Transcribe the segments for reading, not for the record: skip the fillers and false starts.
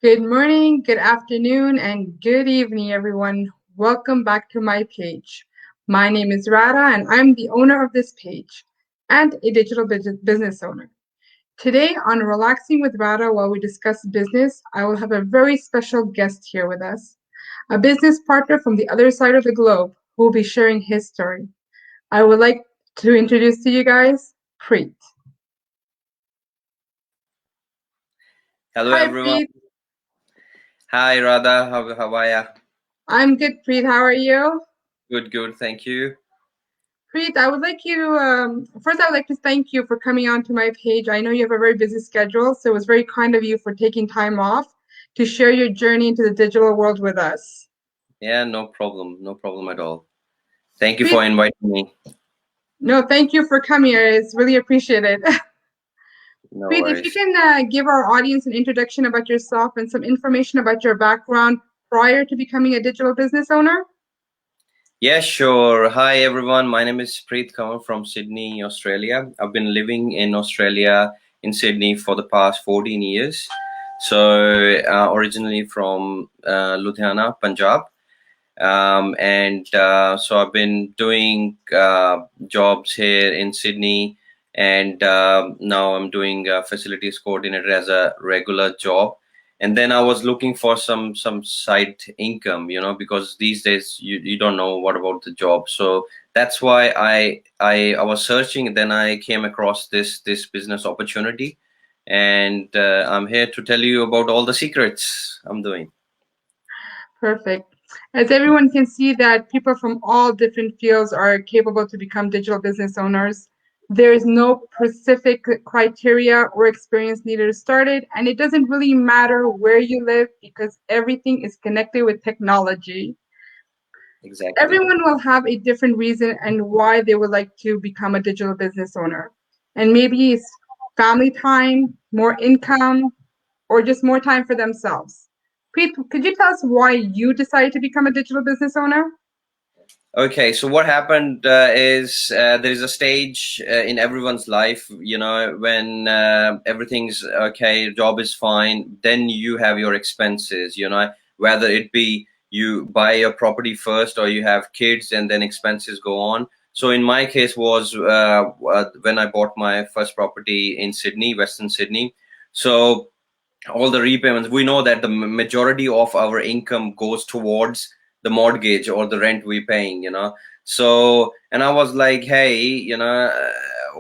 Good morning, good afternoon, and good evening, everyone. Welcome back to my page. My name is Rada, and I'm the owner of this page and a digital business owner. Today, on Relaxing with Rada, while we discuss business, I will have a very special guest here with us, a business partner from the other side of the globe who will be sharing his story. I would like to introduce to you guys Preet. Hello Hi, everyone. Preet. Hi Radha, how are ya? I'm good, Preet. How are you? Good, thank you. Preet, I would like you, first, I would like to thank you for coming onto my page. I know you have a very busy schedule, so it was very kind of you for taking time off to share your journey into the digital world with us. Yeah, no problem at all. Thank you Preet, for inviting me. no, thank you for coming. It's really appreciated. No Preet, if you worries. can give our audience an introduction about yourself and some information about your background prior to becoming a digital business owner. Yeah, sure. Hi everyone. My name is Preet Kaur from Sydney, Australia. I've been living in Australia in Sydney for the past 14 years. So originally from Ludhiana, Punjab. So I've been doing jobs here in Sydney, and now I'm doing facilities coordinator as a regular job. And then I was looking for some side income, because these days you don't know what about the job. So that's why I was searching. Then I came across this business opportunity, and I'm here to tell you about all the secrets I'm doing. Perfect. As everyone can see that people from all different fields are capable to become digital business owners. There is no specific criteria or experience needed to start it, and it doesn't really matter where you live because everything is connected with technology. Exactly. Everyone will have a different reason and why they would like to become a digital business owner. And maybe it's family time, more income, or just more time for themselves. Preet, could you tell us why you decided to become a digital business owner? Okay, so what happened is there is a stage in everyone's life, when everything's okay, job is fine, then you have your expenses, whether it be you buy your property first or you have kids and then expenses go on. So in my case was when I bought my first property in Sydney, Western Sydney. So all the repayments, we know that the majority of our income goes towards the mortgage or the rent we're paying, so and I was like, hey,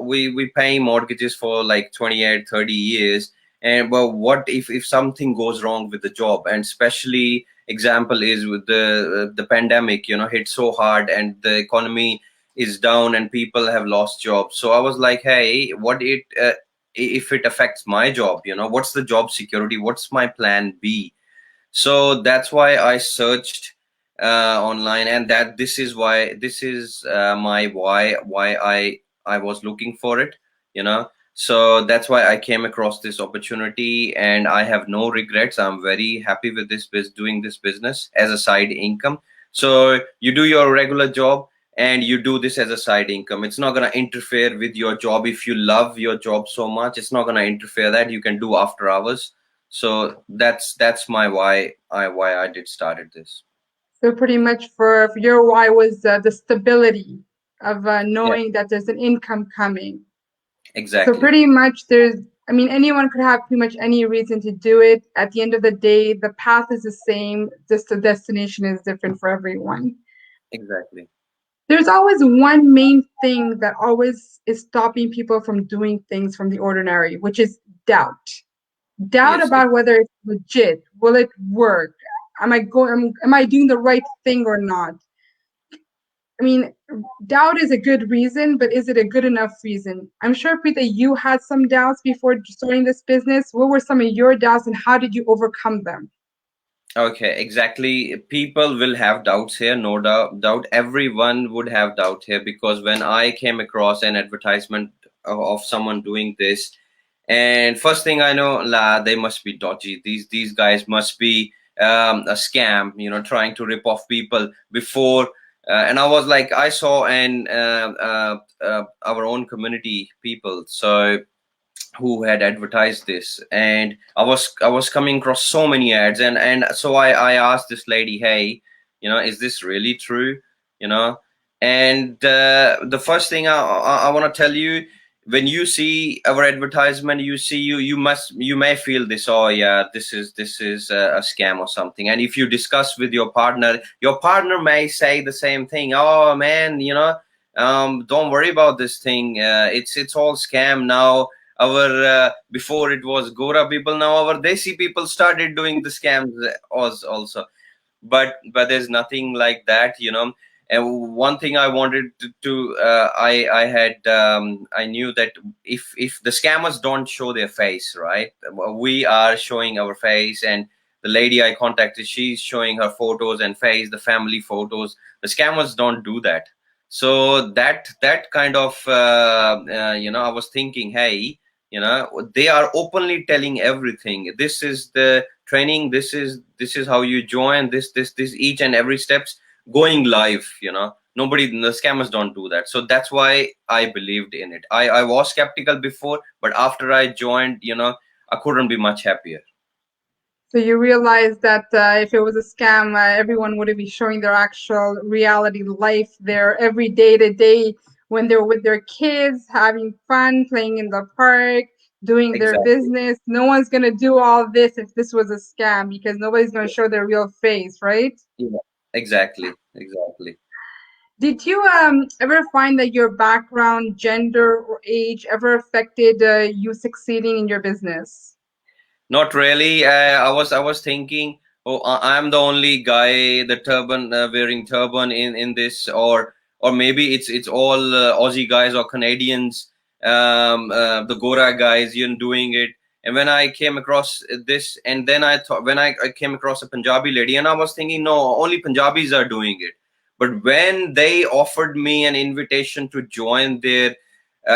we paying mortgages for like 28, 30 years, and well, what if something goes wrong with the job? And especially example is with the pandemic, hit so hard and the economy is down and people have lost jobs. So I was like, hey, what if it affects my job, what's the job security, what's my plan B? So that's why I searched online, and that this is my why I was looking for it, so that's why I came across this opportunity, and I have no regrets. I'm very happy with doing this business as a side income. So you do your regular job and you do this as a side income. It's not going to interfere with your job. If you love your job so much, it's not going to interfere. That you can do after hours. So that's my why I did started this. So pretty much for your why was the stability of Yeah, knowing that there's an income coming. So exactly. pretty much I mean, anyone could have pretty much any reason to do it. At the end of the day, the path is the same, just the destination is different for everyone. Exactly. There's always one main thing that always is stopping people from doing things from the ordinary, which is doubt. Doubt Yes. about whether it's legit. Will it work? Am I doing the right thing or not? I mean, doubt is a good reason, but is it a good enough reason? I'm sure, Preet, that you had some doubts before starting this business. What were some of your doubts and how did you overcome them? Okay, exactly. People will have doubts here, no doubt. Everyone would have doubt here, because when I came across an advertisement of someone doing this, and first thing I know, la, they must be dodgy. These guys must be a scam, trying to rip off people before. And I was like, I saw our own community people. So who had advertised this, and I was coming across so many ads, and so I asked this lady, hey, is this really true? you know and the first thing I want to tell you, when you see our advertisement, you may feel this, oh yeah, this is a scam or something. And if you discuss with your partner may say the same thing. Oh man, don't worry about this thing, it's all scam now. Our before it was Gora people, now our Desi people started doing the scams also. But there's nothing like that. And one thing I wanted I had I knew that if the scammers don't show their face, right, we are showing our face, and the lady I contacted, she's showing her photos and face, the family photos. The scammers don't do that. So that kind of I was thinking, hey, they are openly telling everything. This is the training, this is how you join, this each and every steps going live. Nobody, the scammers don't do that. So that's why I believed in it. I was skeptical before, but after I joined, I couldn't be much happier. So you realize that if it was a scam, everyone wouldn't be showing their actual reality life, their every day to day when they're with their kids, having fun, playing in the park, doing their Exactly. business. No one's going to do all this if this was a scam because nobody's going to show their real face, right? Yeah, exactly. Did you ever find that your background, gender, or age ever affected you succeeding in your business? Not really. I was thinking, oh, I'm the only guy, the turban wearing turban in this, or maybe it's all Aussie guys or Canadians, the Gora guys, doing it. And when I came across this, and then I thought, when I came across a Punjabi lady, and I was thinking, no, only Punjabis are doing it. But when they offered me an invitation to join their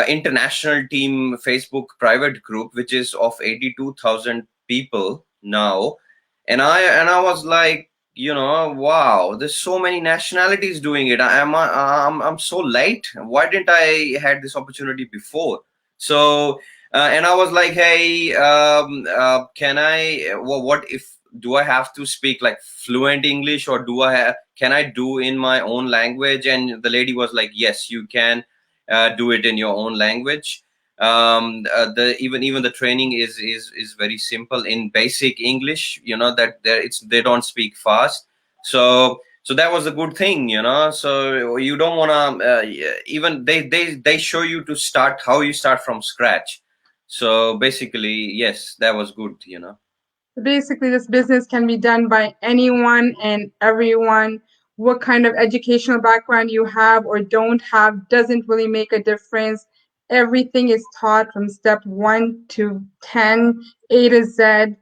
international team Facebook private group, which is of 82,000 people now, and I was like, wow, there's so many nationalities doing it. I'm so late. Why didn't I had this opportunity before? So and I was like, hey, can I? What if? Do I have to speak like fluent English, or can I do in my own language? And the lady was like, yes, you can do it in your own language. The even the training is very simple in basic English. That they don't speak fast. So that was a good thing. So you don't want to even they show you to start how you start from scratch. So basically, yes, that was good. Basically, this business can be done by anyone and everyone. What kind of educational background you have or don't have doesn't really make a difference. Everything is taught from step 1 to 10, A to Z.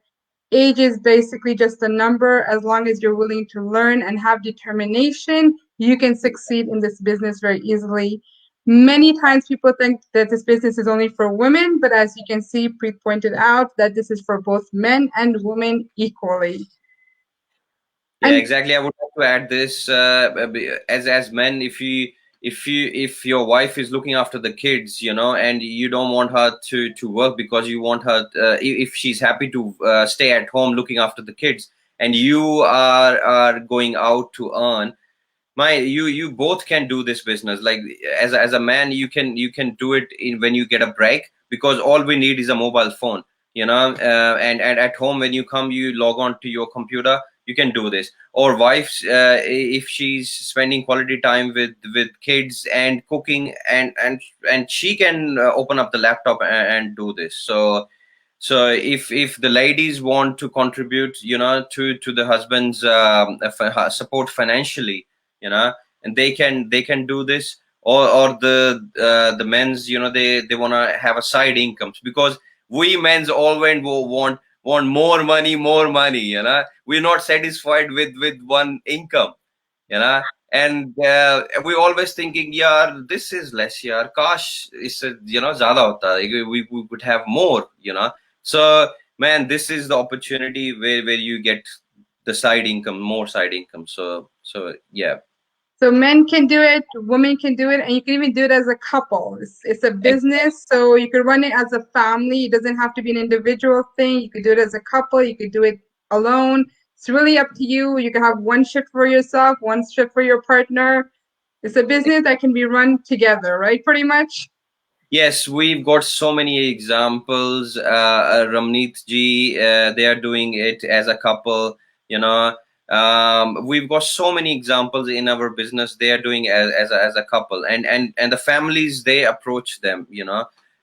Age is basically just a number. As long as you're willing to learn and have determination, you can succeed in this business very easily. Many times people think that this business is only for women, but as you can see, Preet pointed out that this is for both men and women equally. Yeah, And exactly. I would like to add this, as men, if your wife is looking after the kids, and you don't want her to work, because you want her, if she's happy to stay at home looking after the kids, and you are going out to earn, you both can do this business. Like, as a man, you can do it when you get a break, because all we need is a mobile phone. And at home, when you come, you log on to your computer, you can do this. Or wives, if she's spending quality time with kids and cooking, and she can open up the laptop and do this. So if the ladies want to contribute, to the husband's support financially, you know and they can do this. Or the men's, they want to have a side incomes, because we men's always want more money. We're not satisfied with one income. And we always thinking, yeah, this is less, yeah, gosh, it's zyada hota hai. We could have more. So, man, this is the opportunity where you get the side income, more side income. So yeah. So men can do it, women can do it, and you can even do it as a couple. It's a Exactly. business, so you could run it as a family. It doesn't have to be an individual thing. You could do it as a couple. You could do it alone. It's really up to you. You can have one shift for yourself, one shift for your partner. It's a business that can be run together, right? Pretty much. Yes, we've got so many examples. Ramneet ji, they are doing it as a couple. You know, we've got so many examples in our business. They are doing as a couple, and the families, they approach them.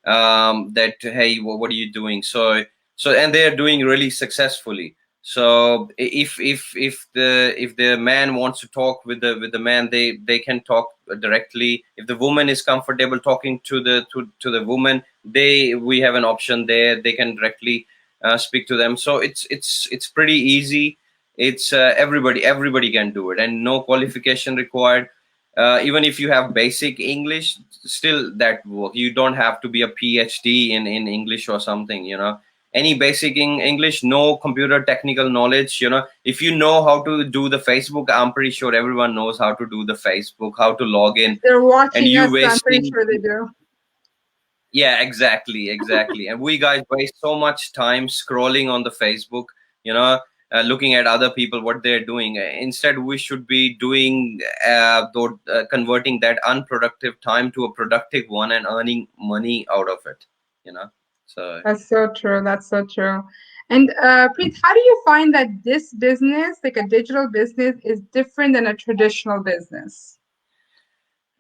That, hey, what are you doing? So and they are doing really successfully. So if the man wants to talk with the man, they can talk directly. If the woman is comfortable talking to the woman, we have an option there. They can directly speak to them. So it's pretty easy. It's everybody can do it, and no qualification required. Even if you have basic English, still that work. You don't have to be a PhD in English or something. Any basic in English, no computer technical knowledge. If you know how to do the Facebook, I'm pretty sure everyone knows how to do the Facebook, how to log If in, they're and watching you us, I'm pretty wasting. sure they do. Yeah, exactly. And we guys waste so much time scrolling on the Facebook, you know, looking at other people what they're doing. Instead, we should be doing converting that unproductive time to a productive one and earning money out of it. You know, so. That's so true. That's so true. And Preet, how do you find that this business, like a digital business, is different than a traditional business?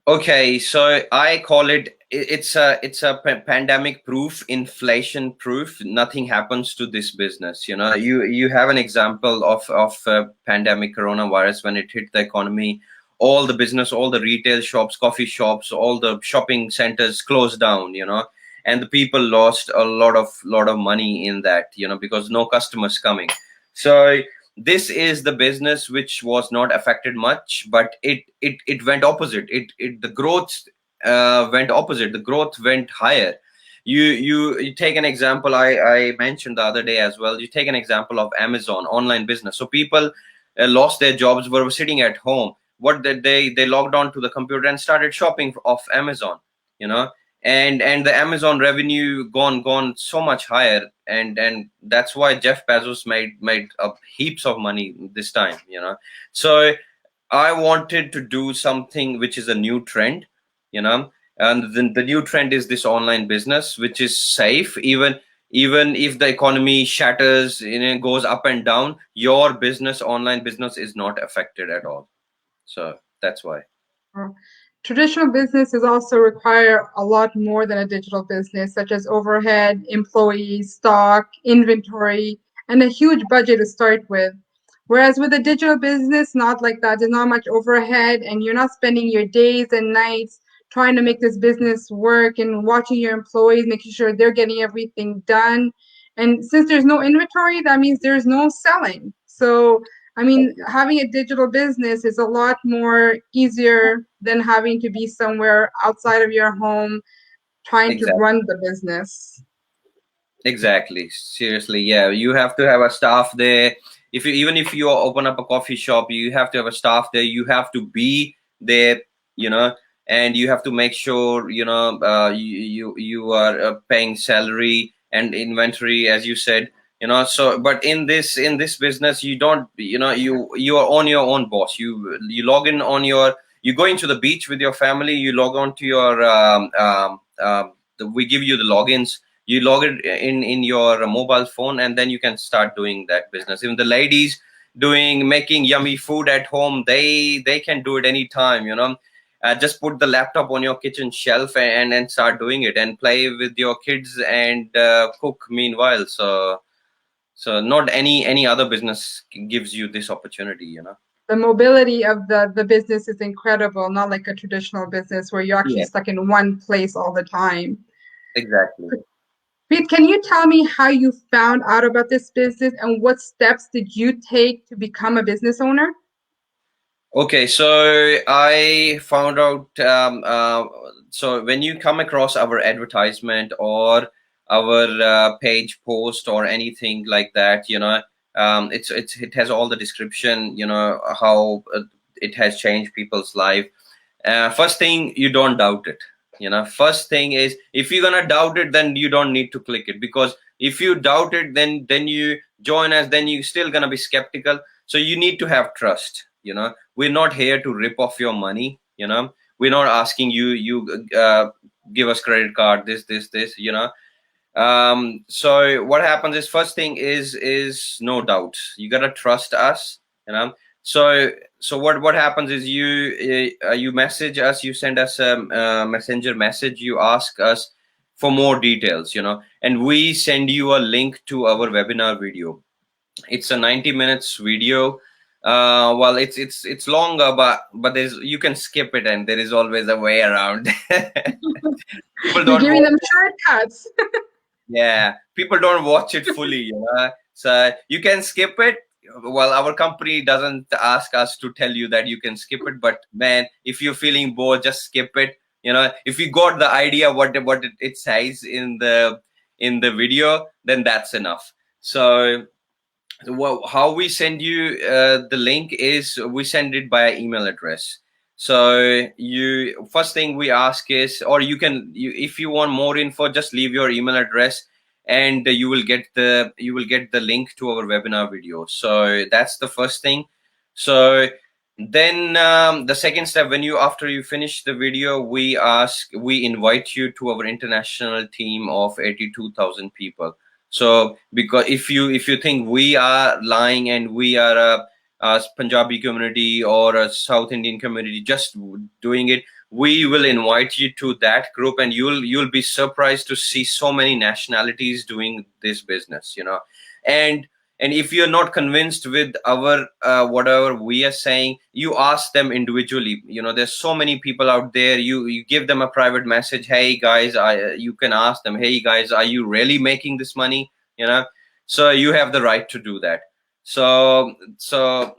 Okay, so I call it's a pandemic proof, inflation proof. Nothing happens to this business. You have an example of pandemic coronavirus when it hit the economy. All the business, all the retail shops, coffee shops, all the shopping centers closed down. And the people lost a lot of money in that. Because no customers coming. So this is the business which was not affected much, but it went opposite. The growth went opposite. The growth went higher. You take an example. I mentioned the other day as well. You take an example of Amazon online business. So people lost their jobs, were sitting at home. What did they logged on to the computer and started shopping off Amazon. you know and the Amazon revenue gone so much higher, and that's why Jeff Bezos made up heaps of money this time. So I wanted to do something which is a new trend. you know and the new trend is this online business, which is safe. Even if the economy shatters, goes up and down, your business, online business, is not affected at all. So that's why. Traditional businesses also require a lot more than a digital business, such as overhead, employees, stock, inventory, and a huge budget to start with. Whereas with a digital business, not like that. There's not much overhead, and you're not spending your days and nights trying to make this business work and watching your employees, making sure they're getting everything done. And since there's no inventory, that means there's no selling. So I mean, having a digital business is a lot more easier than having to be somewhere outside of your home trying to Exactly. run the business. Exactly. Seriously, yeah. You have to have a staff there. Even if you open up a coffee shop, you have to have a staff there. You have to be there, you know, and you have to make sure you are paying salary and inventory, as you said. So, but in this business, you don't, you are on your own boss. You log in on your. You go into the beach with your family. You log on to your. We give you the logins. You log it in your mobile phone, and then you can start doing that business. Even the ladies making yummy food at home, they can do it anytime. Just put the laptop on your kitchen shelf and start doing it, and play with your kids, and cook meanwhile. So not any other business gives you this opportunity. The mobility of the business is incredible, not like a traditional business where you're actually Yeah, stuck in one place all the time. exactly. Preet, can you tell me how you found out about this business and what steps did you take to become a business owner? Okay, so I found out. So when you come across our advertisement or our page post or anything like that, it has all the description. How it has changed people's life. First thing, you don't doubt it. First thing is, if you're gonna doubt it, then you don't need to click it, because if you doubt it, then you join us, then you're still gonna be skeptical. So you need to have trust. We're not here to rip off your money. We're not asking you give us credit card, this. So what happens is, first thing is no doubt. You gotta trust us. So what happens is, you message us, you send us a messenger message, you ask us for more details, and we send you a link to our webinar video. It's a 90 minutes video. Well, it's longer, but you can skip it, and there is always a way around. People You're don't giving watch them it. shortcuts. Yeah, people don't watch it fully, so you can skip it. Well, our company doesn't ask us to tell you that you can skip it, but man, if you're feeling bored, just skip it. If you got the idea what it says in the video, then that's enough. So how we send you the link is, we send it by email address. So first thing we ask is, or if you want more info, just leave your email address, and you will get the link to our webinar video. So that's the first thing. So then the second step, after you finish the video, we invite you to our international team of 82,000 people. So, because if you think we are lying and we are a Punjabi community or a South Indian community just doing it, we will invite you to that group, and you'll be surprised to see so many nationalities doing this business. And if you're not convinced with our whatever we are saying, you ask them individually. There's so many people out there. You give them a private message. Hey guys, you can ask them, hey guys, are you really making this money? So you have the right to do that. So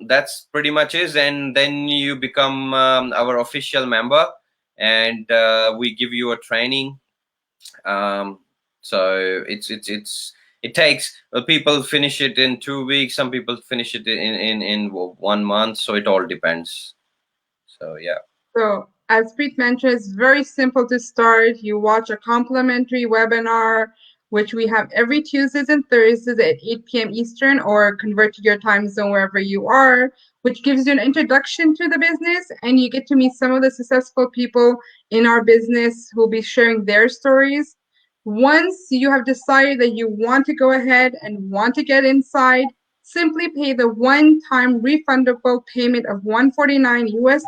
that's pretty much it. And then you become our official member, and we give you a training. So it takes, people finish it in 2 weeks, some people finish it in 1 month, so it all depends. So yeah. So as Preet mentioned, it's very simple to start. You watch a complimentary webinar, which we have every Tuesdays and Thursdays at 8 p.m. Eastern, or convert to your time zone wherever you are, which gives you an introduction to the business, and you get to meet some of the successful people in our business who will be sharing their stories. Once you have decided that you want to go ahead and want to get inside, simply pay the one-time refundable payment of $149 US,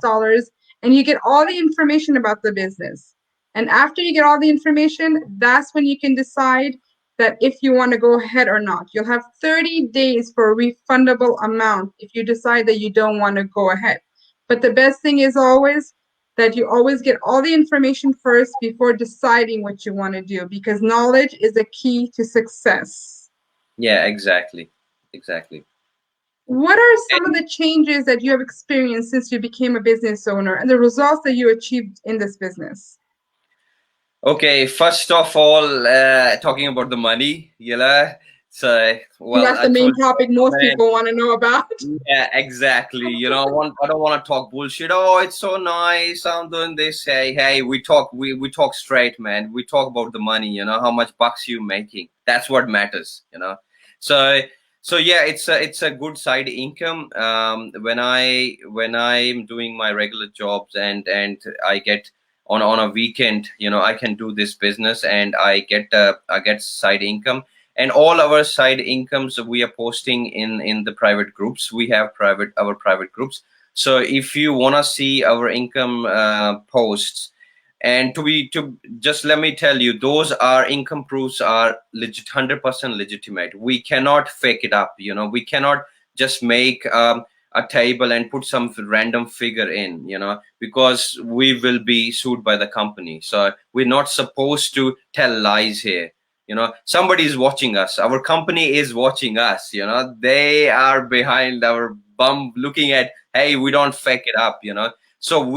and you get all the information about the business. And after you get all the information, that's when you can decide that if you want to go ahead or not. You'll have 30 days for a refundable amount if you decide that you don't want to go ahead. But the best thing is always that you always get all the information first before deciding what you want to do, because knowledge is a key to success. Yeah, exactly. What are some of the changes that you have experienced since you became a business owner and the results that you achieved in this business? Okay, first of all, talking about the money, so, well, That's the main topic most man, people want to know about. yeah, exactly. I don't want to talk bullshit. Oh, it's so nice, I'm doing this. Hey, we talk straight, man. We talk about the money, how much bucks you making. That's what matters. So yeah, it's a good side income. When I'm doing my regular jobs, and I get on a weekend, I can do this business, and I get side income. And all our side incomes we are posting in the private groups. We have our private groups. So if you want to see our income posts, and to just let me tell you, those are income proofs are legit, 100% legitimate. We cannot fake it up. We cannot just make a table and put some random figure in, because we will be sued by the company. So we're not supposed to tell lies here. Somebody is watching us. Our company is watching us. They are behind our bum looking at, hey, we don't fake it up. So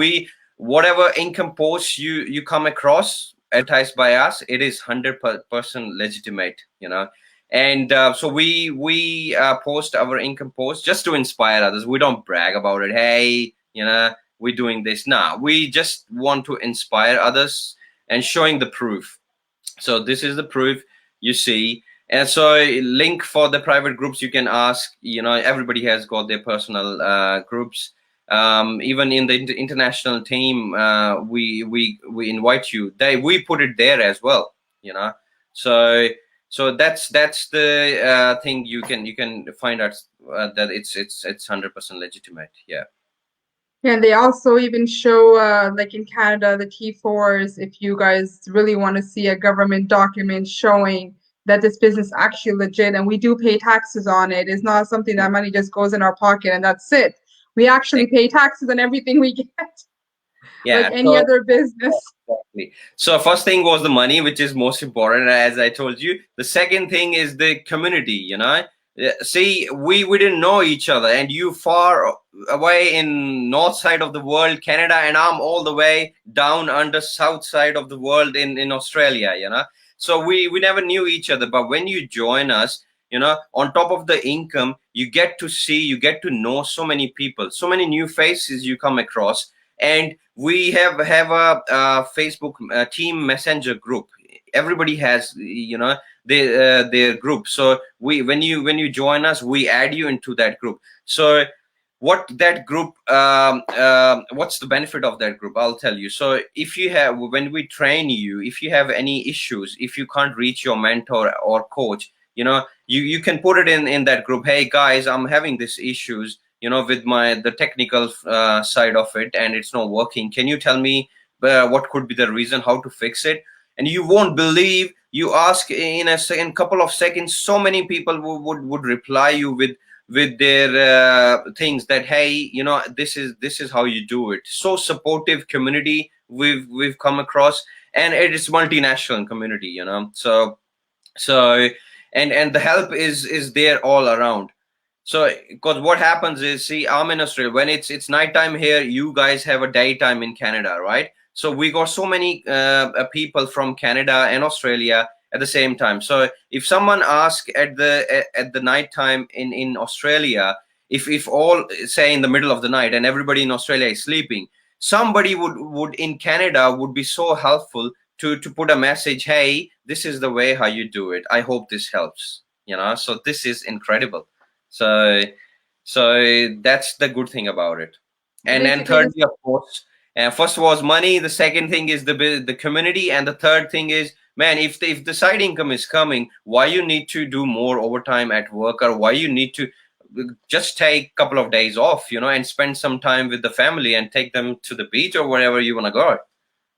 whatever income posts you come across advertised by us, it is 100% legitimate. And so we post our income posts just to inspire others. We don't brag about it. Hey, we're doing this. Now we just want to inspire others and showing the proof. So this is the proof, you see. And so link for the private groups, you can ask, everybody has got their personal groups. Even in the international team, we invite you. We put it there as well, so that's the thing. You can find out that it's 100% legitimate. Yeah. And they also even show, like in Canada, the T4s, if you guys really want to see a government document showing that this business actually legit and we do pay taxes on it. It's not something that money just goes in our pocket and that's it. We actually pay taxes on everything we get, like Yeah. any other business. Exactly. So first thing was the money, which is most important, as I told you. The second thing is the community. See, we didn't know each other, and you far away in north side of the world, Canada, and I'm all the way down under south side of the world in Australia. So we never knew each other, but when you join us, on top of the income, you get to know so many people, so many new faces you come across. And we have a Facebook team messenger group. Everybody has their group. So when you join us, we add you into that group. So what that group what's the benefit of that group? I'll tell you. So when we train you, if you have any issues, if you can't reach your mentor or coach, you can put it in that group. Hey guys, I'm having these issues with the technical side of it, and it's not working. Can you tell me what could be the reason, how to fix it? And you won't believe, you ask in a couple of seconds, so many people would reply you with their things that, hey, this is how you do it. So supportive community we've come across, and it is multinational community, so and the help is there all around. So, because what happens is, see, I'm in Australia. When it's nighttime here, you guys have a daytime in Canada, right? So we got so many people from Canada and Australia at the same time. So if someone asks at the nighttime in Australia, if all say in the middle of the night and everybody in Australia is sleeping, somebody would in Canada would be so helpful to put a message. Hey, this is the way how you do it. I hope this helps. So this is incredible. So that's the good thing about it. And then thirdly, of course, first was money. The second thing is the community, and the third thing is, man, if the side income is coming, why you need to do more overtime at work, or why you need to just take a couple of days off, and spend some time with the family and take them to the beach or wherever you want to go.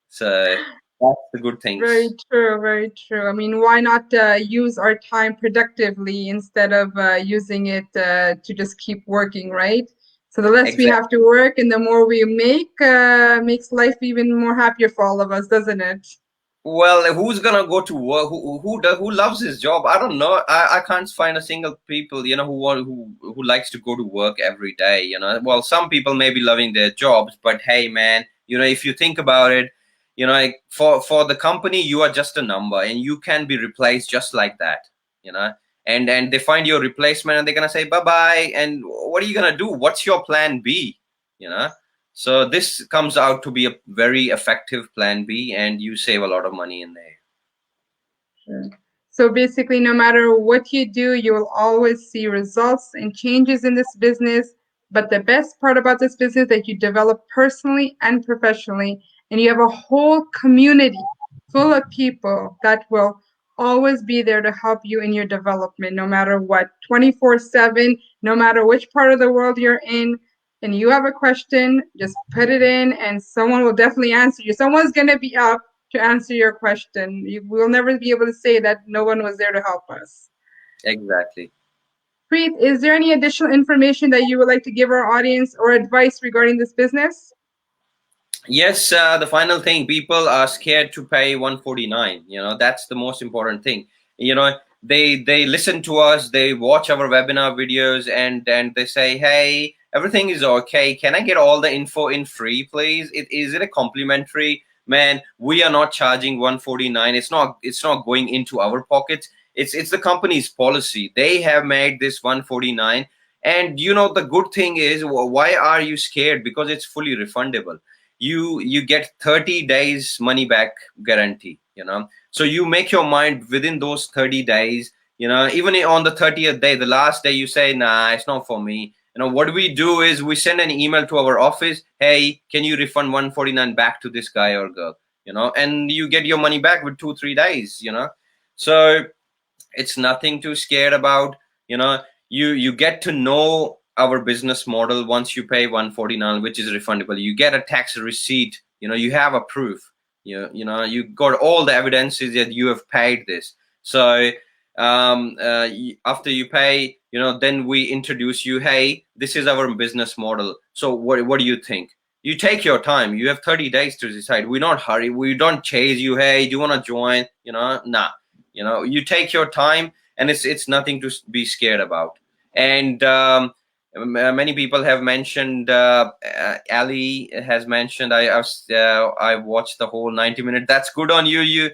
So that's the good things. Very true, very true. I mean, why not use our time productively instead of using it to just keep working, right? So the less we have to work and the more we make, makes life even more happier for all of us, doesn't it? Well, who's gonna go to work? Who loves his job? I don't know. I can't find a single people who likes to go to work every day. Well, some people may be loving their jobs, but hey, man, if you think about it, for the company, you are just a number, and you can be replaced just like that. And they find your replacement, and they're gonna say bye bye. And what are you gonna do? What's your plan B? So this comes out to be a very effective plan B, and you save a lot of money in there. Sure. So basically, no matter what you do, you will always see results and changes in this business. But the best part about this business is that you develop personally and professionally, and you have a whole community full of people that will always be there to help you in your development, no matter what, 24/7, no matter which part of the world you're in. And you have a question, just put it in and someone will definitely answer you. Someone's going to be up to answer your question. We'll never be able to say that no one was there to help us. Exactly. Preet, is there any additional information that you would like to give our audience or advice regarding this business? Yes, the final thing, people are scared to pay 149. That's the most important thing. They listen to us, they watch our webinar videos, and they say, hey, everything is okay. Can I get all the info in free, please? Is it a complimentary? Man, we are not charging 149. It's not going into our pockets. It's the company's policy. They have made this 149, And the good thing is, why are you scared? Because it's fully refundable. You get 30 days money back guarantee. So you make your mind within those 30 days. Even on the 30th day, the last day, you say, nah, it's not for me. What we do is we send an email to our office. Hey, can you refund 149 back to this guy or girl? And you get your money back with 2-3 days. So it's nothing to scared about. You get to know our business model. Once you pay 149, which is refundable, you get a tax receipt. You have a proof. You got all the evidences that you have paid this. So after you pay, then we introduce you. Hey, this is our business model. So what do you think? You take your time. You have 30 days to decide. We don't hurry. We don't chase you. Hey, do you want to join? Nah. You take your time, and it's nothing to be scared about. And many people have mentioned, Ali has mentioned, I watched the whole 90 minutes. That's good on you. You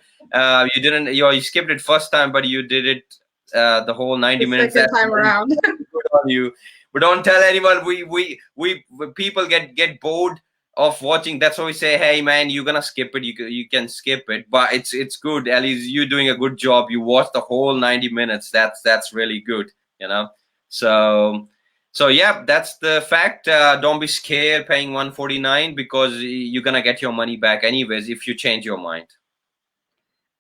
didn't, you skipped it first time, but you did it the whole 90 The minutes. second That's time around. good on you. But don't tell anyone. We people get bored of watching. That's why we say, hey man, you're gonna skip it. You can skip it, but it's good. At least you're doing a good job. You watched the whole 90 minutes. That's really good. So yeah, that's the fact. Don't be scared paying 149, because you're gonna get your money back anyways if you change your mind.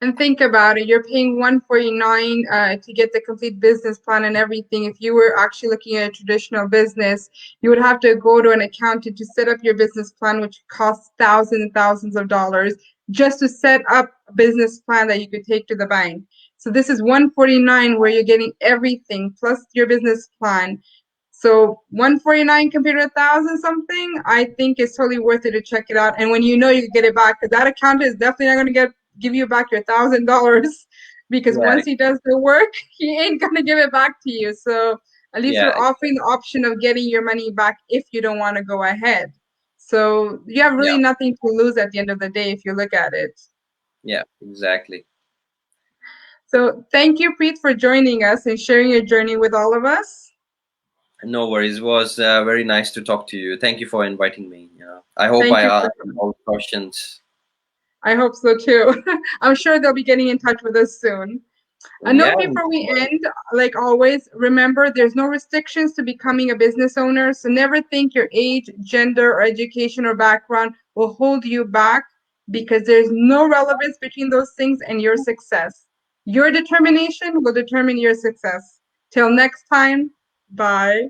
And think about it, you're paying 149 to get the complete business plan and everything. If you were actually looking at a traditional business, you would have to go to an accountant to set up your business plan, which costs thousands and thousands of dollars just to set up a business plan that you could take to the bank. So this is 149 where you're getting everything plus your business plan. So 149 compared to 1,000 something, I think it's totally worth it to check it out. And when you know you can get it back, because that accountant is definitely not going to give you back your $1,000, because Yeah, once he does the work, he ain't going to give it back to you. So at least yeah, we're offering the option of getting your money back if you don't want to go ahead. So you have yeah, really nothing to lose at the end of the day if you look at it. yeah, exactly. So thank you, Preet, for joining us and sharing your journey with all of us. No worries. It was very nice to talk to you. Thank you for inviting me. I hope Thank I you asked for all the questions. I hope so too. I'm sure they'll be getting in touch with us soon. A Yeah, note before we end, like always, remember there's no restrictions to becoming a business owner, so never think your age, gender, or education or background will hold you back, because there's no relevance between those things and your success. Your determination will determine your success. Till next time, bye.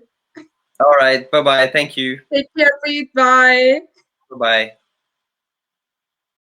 all right. Bye bye. Thank you. Take care, please. Bye. Bye bye.